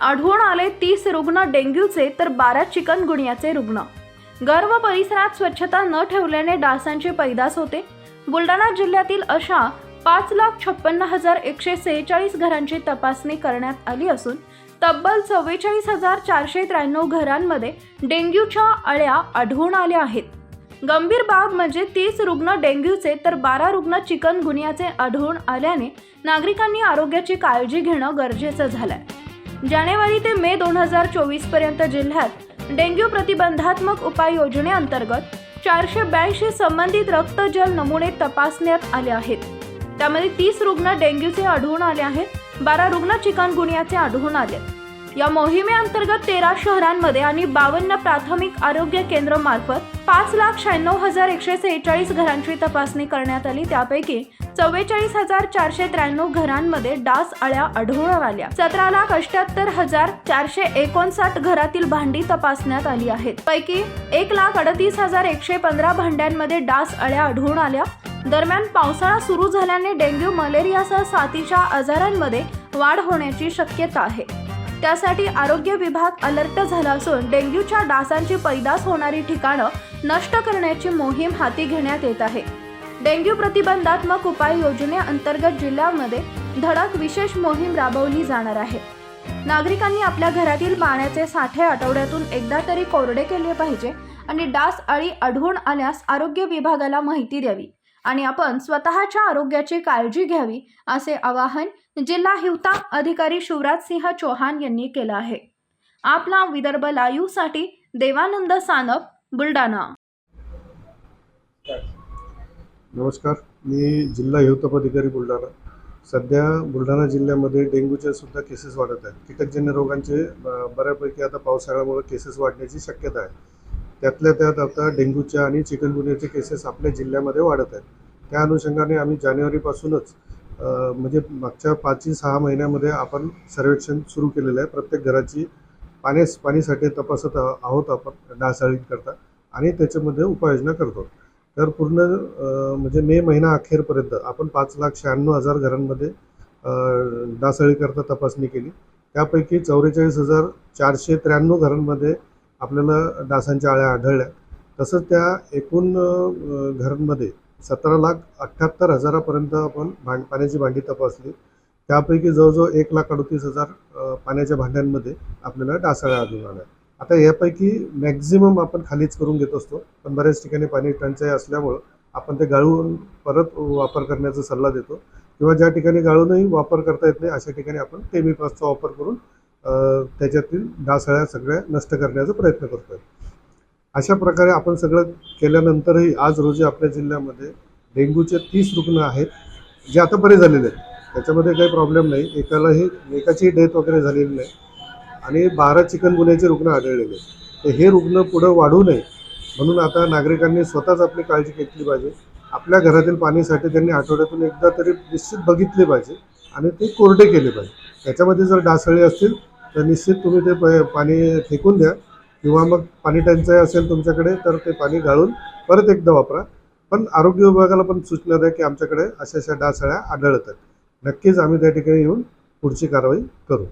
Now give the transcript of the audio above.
आढळून आले 30 रुग्ण डेंग्यूचे तर 12 चिकनगुनियाचे रुग्ण। घर व परिसरात स्वच्छता न ठेवल्याने डासांची पैदास होते। बुलढाणा जिल्ह्यातील अशा 5,56,146 घरांची तपासणी करण्यात आली असून तब्बल 44,493 घरांमध्ये डेंग्यूच्या अळ्या आढळून आल्या आहेत। गंभीर बाब म्हणजे 30 रुग्ण डेंग्यूचे तर 12 रुग्ण चिकनगुनियाचे आढळून आल्याने नागरिकांनी आरोग्याची काळजी घेणं गरजेचं झालंय। जानेवारी ते मे 2024 पर्यंत जिल्ह्यात डेंग्यू प्रतिबंधात्मक उपाययोजनेअंतर्गत 482 संबंधित रक्तजल नमुने तपासण्यात आले आहेत। त्यामध्ये 30 रुग्ण डेंग्यूचे आढळून आले आहेत, 12 रुग्ण चिकनगुनियाचे आढळून आले। या मोहिमेअंतर्गत 13 शहरांमध्ये आणि 52 प्राथमिक आरोग्य केंद्र मार्फत 5,96,146 घरांची तपासणी करण्यात आली। त्यापैकी 44,493 घरांमध्ये डास अळ्या आढळून आल्या। 17,78,459 घरातील भांडी तपासण्यात आली आहेत। पैकी 1,38,115 भांड्यांमध्ये डास अळ्या आढळून आल्या। दरम्यान पावसाळा सुरू झाल्याने डेंग्यू मलेरियासह साथीच्या आजारांमध्ये वाढ होण्याची शक्यता आहे। त्यासाठी आरोग्य विभाग अलर्ट झाला असून डेंग्यूच्या डासांची पैदास होणारी ठिकाणं नष्ट करण्याची मोहीम हाती घेण्यात येत आहे। डेंग्यू प्रतिबंधात्मक उपाययोजनेअंतर्गत जिल्ह्यामध्ये धडक विशेष मोहीम राबवली जाणार आहे। नागरिकांनी आपल्या घरातील पाण्याचे साठे आठवड्यातून एकदा तरी कोरडे केले पाहिजे आणि डास अळी आढळून आल्यास आरोग्य विभागाला माहिती द्यावी आणि आपण स्वतःच्या आरोग्याची काळजी घ्यावी, असे आवाहन जिल्हा हिवताप अधिकारी शिवराज सिंह चौहान यांनी केलं आहे। आपला विदर्भ लाईव्ह साठी देवानंद सानप, बुलढाणा। नमस्कार, मी जिल्हा हिवताप अधिकारी बुलढाणा। सध्या बुलढाणा जिल्ह्यामध्ये डेंग्यूचे सुद्धा केसेस वाढत आहेत। कीटकजन्य रोगांचे बऱ्यापैकी आता पावसाळ्यामुळे केसेस वाढण्याची शक्यता आहे। त्यातल्या त्यात आता डेंग्यूच्या आणि चिकनगुनियाचे केसेस आपल्या जिल्ह्यामध्ये वाढत आहेत। त्या अनुषंगाने आम्ही जानेवारीपासूनच म्हणजे मागच्या 5-6 महिन्यामध्ये आपण सर्वेक्षण सुरू केलेलं आहे। प्रत्येक घराची पाणीसाठी तपासत आहोत आपण डासाळींकरता आणि त्याच्यामध्ये उपाययोजना करतो। तर पूर्ण म्हणजे मे महिना अखेरपर्यंत आपण 5,96,000 घरांमध्ये डासाळीकरता तपासणी केली। त्यापैकी 44,493 घरांमध्ये आपल्याला डासांच्या अळ्या आढळल्या। तसंच त्या एकूण घरांमध्ये 17,78,000 आपण पाण्याची भांडी तपासली। त्यापैकी जवळजवळ 1,38,000 पाण्याच्या भांड्यांमध्ये आपल्याला डासाळ्या आढळून आल्या। आता यापैकी मॅक्झिमम आपण खालीच करून घेत असतो, पण बऱ्याच ठिकाणी पाणी टंचाई असल्यामुळं आपण ते गाळून परत वापर करण्याचा सल्ला देतो किंवा ज्या ठिकाणी गाळूनही वापर करता येत नाही अशा ठिकाणी आपण केमिकल्सचा वापर करून त्याच्यातील डासाळ्या सगळ्या नष्ट करण्याचा प्रयत्न करतोय। अशा प्रकारे आपण सगळं केल्यानंतरही आज रोजी आपल्या जिल्ह्यामध्ये डेंग्यूचे 30 रुग्ण आहेत जे आता बरे झालेले आहेत। त्याच्यामध्ये काही प्रॉब्लेम नाही, एकाची डेथ वगैरे झालेली नाही आणि 12 चिकनगुनियाचे रुग्ण आढळलेले आहेत। तर हे रुग्ण पुढे वाढू नये म्हणून आता नागरिकांनी स्वतःच आपली काळजी घेतली पाहिजे। आपल्या घरातील पाणीसाठी त्यांनी आठवड्यातून एकदा तरी निश्चित बघितले पाहिजे आणि ते कोरडे केले पाहिजे। त्याच्यामध्ये जर डासळी असतील तर निश्चित तुम्ही ते पाणी फेकून द्या किंवा मग पाणी टंचाई असेल तुमच्याकडे तर ते पाणी गाळून परत एकदा वापरा। पण आरोग्य विभागाला पण सूचना द्या की आमच्याकडे अशा डासाळ्या आढळत आहेत। नक्कीच आम्ही त्या ठिकाणी येऊन पुढची कारवाई करू।